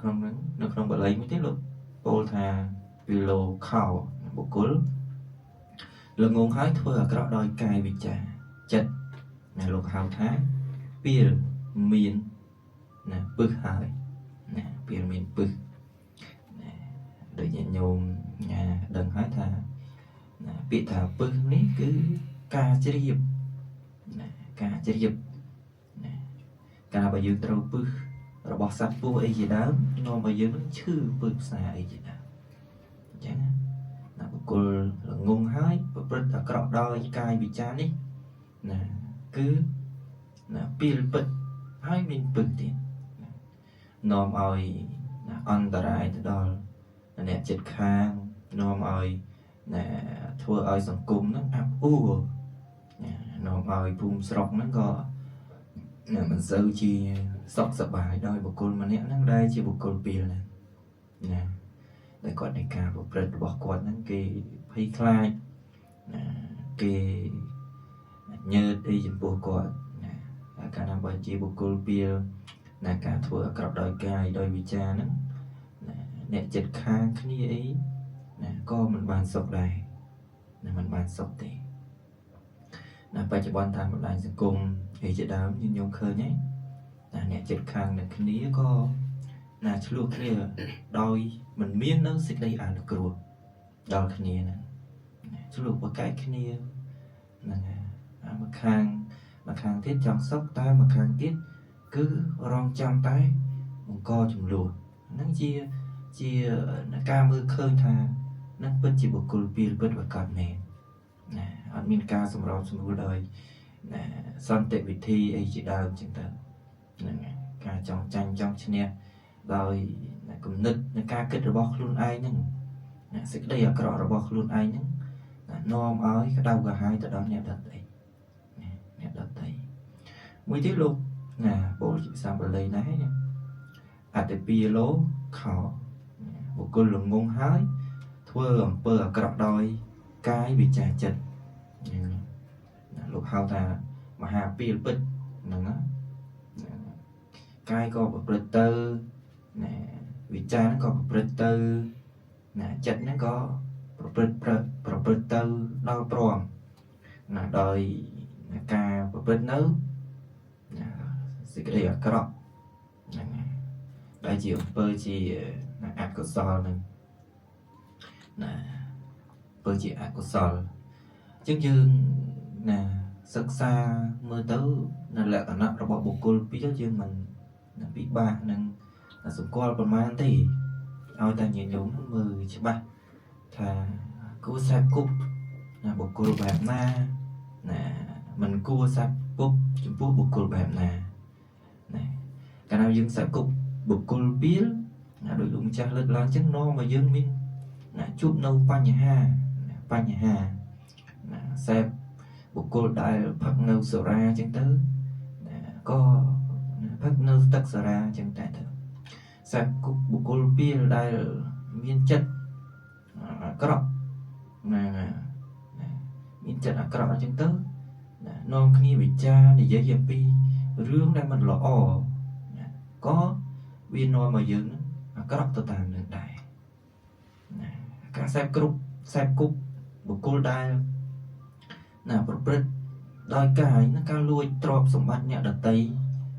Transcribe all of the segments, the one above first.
nó không bật lấy mới tiết lộ bồ thà vì lô khảo bộ cối là ngôn hái thưa ở cái đôi cài bị trả chật là lục hào thái bia miền nè bực hài nè bia miền bực để nhận nhôm nhà đừng hái thà bị thà bực ní cứ ca chế điệp ca chế điệp ca bây giờ trâu bực rồi bỏ sạch vô ấy gì đó nó bây giờ nó chưa bực xa ấy gì đó chẳng là một cô là ngôn hái và rất là cọ đôi cài bị chán đi nè cứ là pil bực hái mình bực thì nôm ơi là ăn tờ đại từ đó là nè chết khang nôm ơi là thua ơi sòng cung nó áp u nôm ơi bùm sọc nó có nè mình sâu chi sọc sập bài đôi một cô mà nè nó đây chỉ một cô pil này nè để còn này cả một lần bỏ quạt nó cái phay khai cái nhớ đi dịch vụ quạt cả năm bảy chỉ một cô bia là cả thua cặp đôi cài đôi bị cha nó nè chật khang cái như ấy có mình bàn sọc này là mình bàn sọc thì là bây giờ bọn ta một lại sẽ cùng thì chỉ đáo như nhung khơi nhé nè chật khang là cái ní có là chú kia đôi mình miên nó xịt đây ăn được rồi đôi cái ní này chú lục vào cái ní là mà khang tiết trong sóc tay mà khang tiết cứ rong trong tay một co chùm lùa nó chia nó ca mưa khơi thà nó bất chỉ một cột bìa bất và cọt nè anh miên ca sum rong sum đời son tệ vị thi ấy chỉ đào chẳng tờ ca trong tranh trong chân nè rồi cũng nứt nó ca kết rồi bóc luôn ai nhưng sẽ đây ở cọ rồi bóc luôn ai nhưng nom ơi cái đau cả hai từ đó nhẹ đợt đấy mới tiết luôn bộ chỉ sao mà lấy nấy để bia lố khó một cô lùng ngôn hái thưa ở bờ cọ đôi cái bị trà chật lục hao thà mà hà bia bứt nó cái có một bật tơ bị cha nó có một bật tơ chật nó có bật tơ đau tròn đòi ca bật nấu sẽ cái đây là cọ đại chiều bơi chỉ ạt của sò này bơi chỉ ạt của sò chứ như sắc xa mưa tới là cả nặng rồi bỏ bộ cô biết cho chứ mình bị bạc nên là sụp qua còn mai thì ao ta nhìn giống mưa chứ ba thà cua sạp cúp bộ cô bạc na mình cua sạp cúp chúng phúc bộ cô bạc nè cái nào dừng sạp cúp bộ cô biết đội đúng chắc lực lan chắc no mà dương mình chút nâu pa nhà ha sạp bộ cô đại phát nâu sổ ra chẳng tới có phát nâu tắc sổ ra chẳng tại được sạp cúp bộ cô biết đại miên chất cọ miên chất cọ chẳng tới non khi bị cha thì dễ dàng pi rương đây mình lọ có viên nói mà dừng có đọc tự tàn được đại các xem cúp một cô đai nào bật đôi cái nó cao lui trộm sủng bát nhẹ đợt tây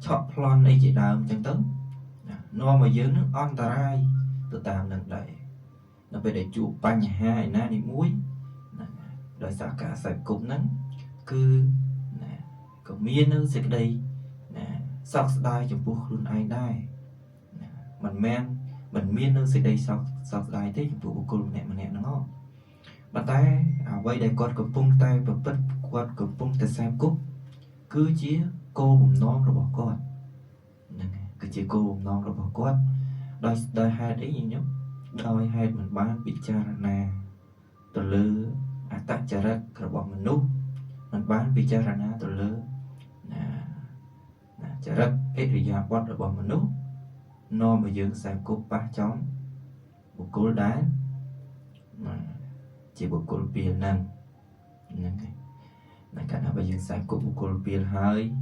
chọn plon đây chỉ đào chẳng tới nó mà dừng nó on tarai tự tàn được đại nó về để chụp bánh hai na đi muối đời sao cả xem cúp nắng cứ có miên nó sẽ đây sọc đai trong buộc luôn ai đai mình miên nó sẽ đây sọc đai thế trong buộc cô nè mà nè nó ngon bàn tay vậy để con cầm pung tay và bất con cầm pung tay xem cúc cứ chia cô bùng non rồi bỏ con cứ chia cô bùng non rồi bỏ con đôi hai đấy gì nhá đôi hai mình bán bị cha nè từ lư tắt chả ra rồi bỏ mình nút mình bán bị cha nè từ lư chả rất ít thời gian quát rồi bỏ mình nút no mà dưỡng xem cúp ba chóng một cô đá chỉ một cô bia nâng này cả bây giờ xem cúp một cô bia hơi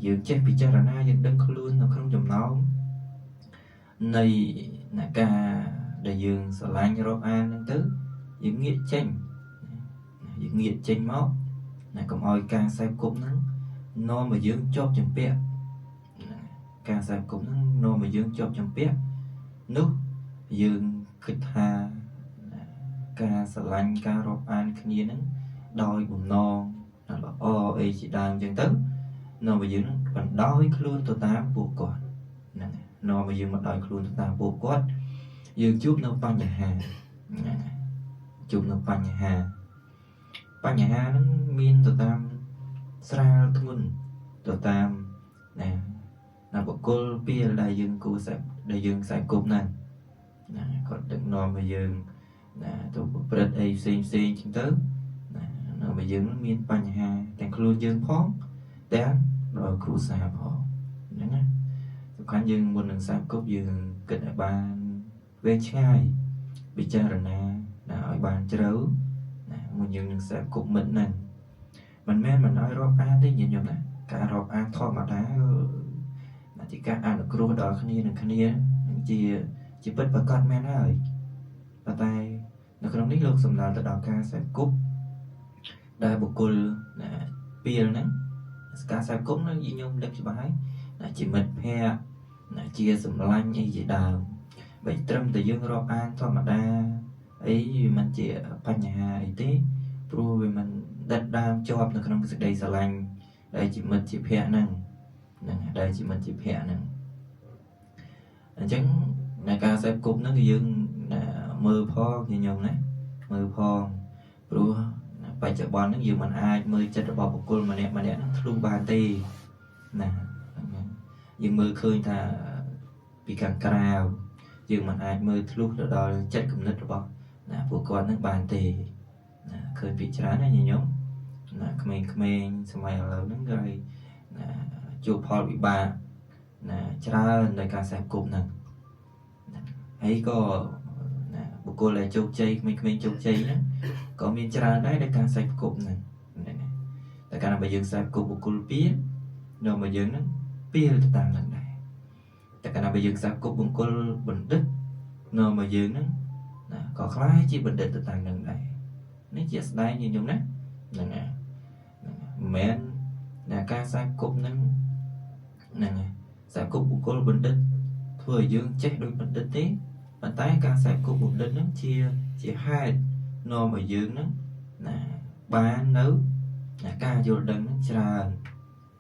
dưỡng chết bị cha na dưỡng đứng luôn nó không dùng nó នៃណាការដែលយើងស្រឡាញ់រាប់អានហ្នឹងទៅយើងងាកចេញមកណាកុំឲ្យការសេពគប់ហ្នឹងនាំឲ្យយើងជាប់ជំពាក់ការសេពគប់ហ្នឹងនាំឲ្យយើងជាប់ជំពាក់នោះយើងគិតថាការស្រឡាញ់ការរាប់អានគ្នាហ្នឹងដោយបំណងល្អអីជាដើមអញ្ចឹងទៅនាំឲ្យយើងបណ្ដោយខ្លួនទៅតាមពួកគាត់ហ្នឹងនាំឲ្យយើងបណ្ដោយខ្លួនទៅតាមពួកគាត់យើងជួបនៅបញ្ហាហ្នឹងមានទៅតាមស្រាលធ្ងន់ទៅតាមណាបុគ្គលពេលដែលយើងគួរដែលយើងខ្សែគប់ហ្នឹងណាគាត់ដឹកនាំឲ្យយើងណាទៅប្រព្រឹត្តអីផ្សេងចឹងទៅណានាំឲ្យយើងមានបញ្ហាទាំងខ្លួនយើងផងទាំងដល់គ្រួសារផងហ្នឹងណាសំខាន់យើងមុននឹងខ្សែគប់យើងគិតឲ្យបានវែងឆ្ងាយពិចារណាឲ្យបានជ្រៅណាមុនយើងនឹងខ្សែគប់មិត្តហ្នឹងមិនមែនមិនឲ្យរាប់អានទេញាតិញោមណាការរាប់អានធម្មតាជាការអនុគ្រោះដល់គ្នានឹងគ្នាជាពិតប្រកបមែនហើយប៉ុន្តែនៅក្នុងនេះលោកសំដៅទៅដល់ការសេពគប់ដែលបុគ្គលពេលហ្នឹងការសេពគប់នឹងញោមដឹកច្បាស់ហើយជាមិត្តភក្តិជាសម្លាញ់អីជាដើមបើត្រឹមតែយើងរាប់អានធម្មតាអីវាមិនជាបញ្ហាអីទេព្រោះវាមិនដិតដាមជាប់នៅក្នុងសេចក្តីស្រឡាញ់ដែលជាមិត្តជាភក្តិហ្នឹងដែលជាមិត្តជាភក្តិហ្នឹងអញ្ចឹងในការសេពគប់ហ្នឹងគឺយើងមើលផងញញឹមណាមើលផងព្រោះបច្ចុប្បន្នហ្នឹងយើងមិនអាចមើលចិត្តរបស់បុគ្គលម្នាក់ហ្នឹងធ្លុះបានទេណាយើងមើលឃើញថាពីខាងក្រៅយើងមិនអាចមើលធ្លុះទៅដល់ចិត្តគំនិតរបស់ពួកគាត់ហ្នឹងបានទេណាឃើញពីច្រើនណាញញឹមណាក្មេងៗសម័យឥឡូវហ្នឹងគេជួបផលវិបាកណាច្រើនในការសេពគប់ហ្នឹងហើយក៏បុគ្គលដែលជោគជ័យក្មេងៗជោគជ័យហ្នឹងក៏មានច្រើនដែរในការសេពគប់ហ្នឹងតែកាលណាបើយើងសេពគប់បុគ្គលពីរនាំមកយើងហ្នឹងពីរទៅតាមហ្នឹងដែរតែកាលណាបើយើងសេពគប់បុគ្គលបណ្ឌិតនាំមកយើងហ្នឹងក៏ខ្លាយជាបណ្ឌិតទៅតាមហ្នឹងដែរនេះជាស្ដែងញញឹមណាហ្នឹងហើយមិនមែនការសេពគប់ហ្នឹងសេពគប់បុគ្គលបណ្ឌិតធ្វើឲ្យយើងចេះដូចបណ្ឌិតទេប៉ុន្តែការសេពគប់បណ្ឌិតហ្នឹងជាហេតុនាំឲ្យយើងហ្នឹងបាននៅការយល់ដឹងហ្នឹងច្រើន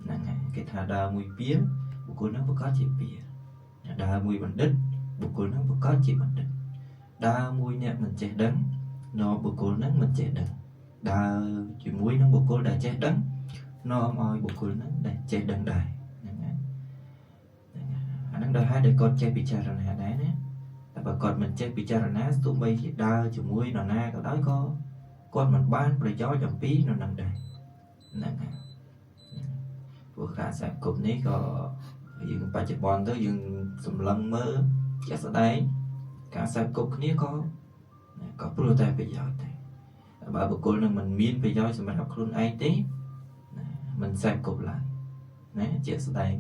ហ្នឹងហើយគេថាដើរមួយពាលបុគ្គលហ្នឹងប្រកាសជាពាលដើរមួយបណ្ឌិតបុគ្គលហ្នឹងប្រកាសជាបណ្ឌិតដើរមួយអ្នកមិនចេះដឹងនាំបុគ្គលហ្នឹងមិនចេះដឹងដើរជាមួយនឹងបុគ្គលដែលចេះដឹងនាំឲ្យបុគ្គលហ្នឹងដែលចេះដឹងដែរហ្នឹងហើយអាហ្នឹងដោយហេតុដែលគាត់ចេះពិចារណាដែរណាតែបើគាត់មិនចេះពិចារណាទោះបីជាដើរជាមួយនរណាក៏ដោយក៏គាត់មិនបានប្រយោជន៍អំពីនរហ្នឹងដែរហ្នឹងហើយព្រោះការសេពគប់នេះក៏យើងបច្ចុប្បន្នទៅយើងសម្លឹងមើលជាក់ស្ដែងការសេពគប់គ្នាក៏ព្រោះតែប្រយោជន៍ដែរបើបុគ្គលនឹងមិនមានប្រយោជន៍សម្រាប់ខ្លួនឯងទេមិនសេពគប់ឡើយណាជាក់ស្ដែង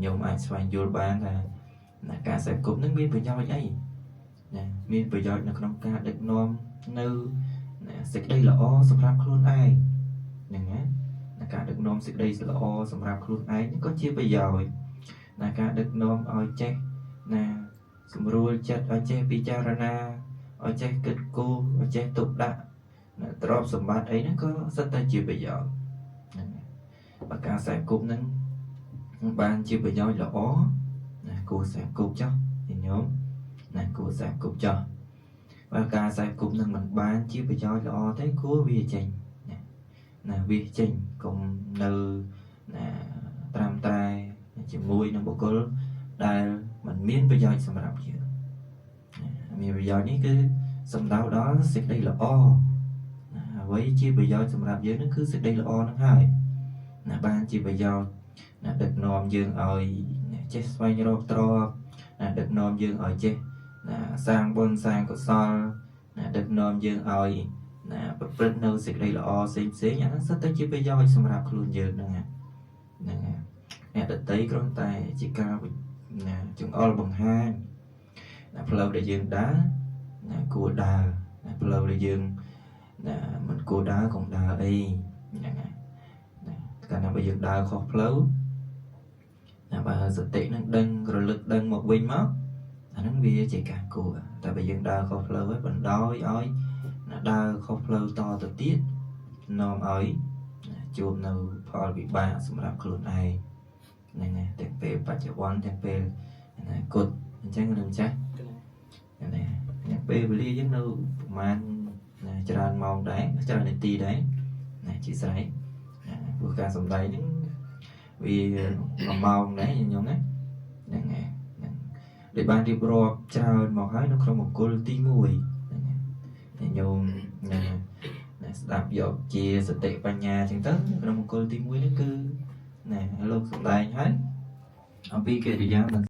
ញោមអាចស្វែងយល់បានថាការសេពគប់នឹងមានប្រយោជន៍អីណាមានប្រយោជន៍នៅក្នុងការដឹកនាំនៅសេចក្តីល្អសម្រាប់ខ្លួនឯងហ្នឹងណាការដឹកនាំសេចក្តីល្អសម្រាប់ខ្លួនឯងក៏ជាប្រយោជន៍ការដឹកនាំឲ្យចេះសម្រួលចិត្តឲ្យចេះពិចារណាឲ្យចេះគិតគូរឲ្យចេះទុកដាក់ទ្រព្យសម្បត្តិអីហ្នឹងក៏សិតតែជាប្រយោជន៍ហ្នឹងបើការសេពគប់ហ្នឹងបានជាប្រយោជន៍ល្អគួរសេពគប់ចុះញោមគួរសេពគប់ចុះបើការសេពគប់ហ្នឹងមិនបានជាប្រយោជន៍ល្អទេគួរវាចេញវាចេញកុំនៅត្រាំត្រែជាមួយនឹងបុគ្គលដែលមិនមានប្រយោជន៍សម្រាប់យើងមានប្រយោជន៍នេះគឺសំដៅដល់សេចក្តីល្អអ្វីជាប្រយោជន៍សម្រាប់យើងនឹងគឺសេចក្តីល្អហ្នឹងហើយបានជាប្រយោជន៍ដឹកនាំយើងឲ្យចេះស្វែងរកទ្រព្យដឹកនាំយើងឲ្យចេះសាងបុណ្យសាងកុសលដឹកនាំយើងឲ្យប្រព្រឹត្តនៅសេចក្តីល្អផ្សេងអាហ្នឹងសិតតែជាប្រយោជន៍សម្រាប់ខ្លួនយើងហ្នឹងអ្នកដតីគ្រាន់តែជាការ chúng all bằng hai flow để dương đá cua đà flow để dương mình cua đá còn đà ấy cái nào bây giờ đà khó flow và sự tệ nó đăng rồi lực đăng một bên mất nó bia chỉ cả cua tại bây giờ đà khó flow với mình đói ói đà khó flow to từ tiết nôm ấy chuột nào phò bị ba sầm rạpខ្លួនឯងហ្នឹងតែពេលបច្ចុប្បន្នទាំងពេលកុដអញ្ចឹងនឹងចាស់ហ្នឹងយ៉ាងពេលវេលាយើងនៅប្រហែលច្រើនម៉ោងដែរច្រើននាទីដែរណាជាស្រ័យព្រោះការសម្ដែងហ្នឹងវា1ម៉ោងដែរខ្ញុំណាហ្នឹងហើយដែលបានរៀបរាប់ច្រើនមកហើយនៅក្នុងមង្គលទី1ហ្នឹងហើយញោមស្ដាប់យកជាសតិបញ្ញាអញ្ចឹងទៅក្នុងមង្គលទី1នេះគឺលោកសម្ដែងហើយអំពីកិរិយា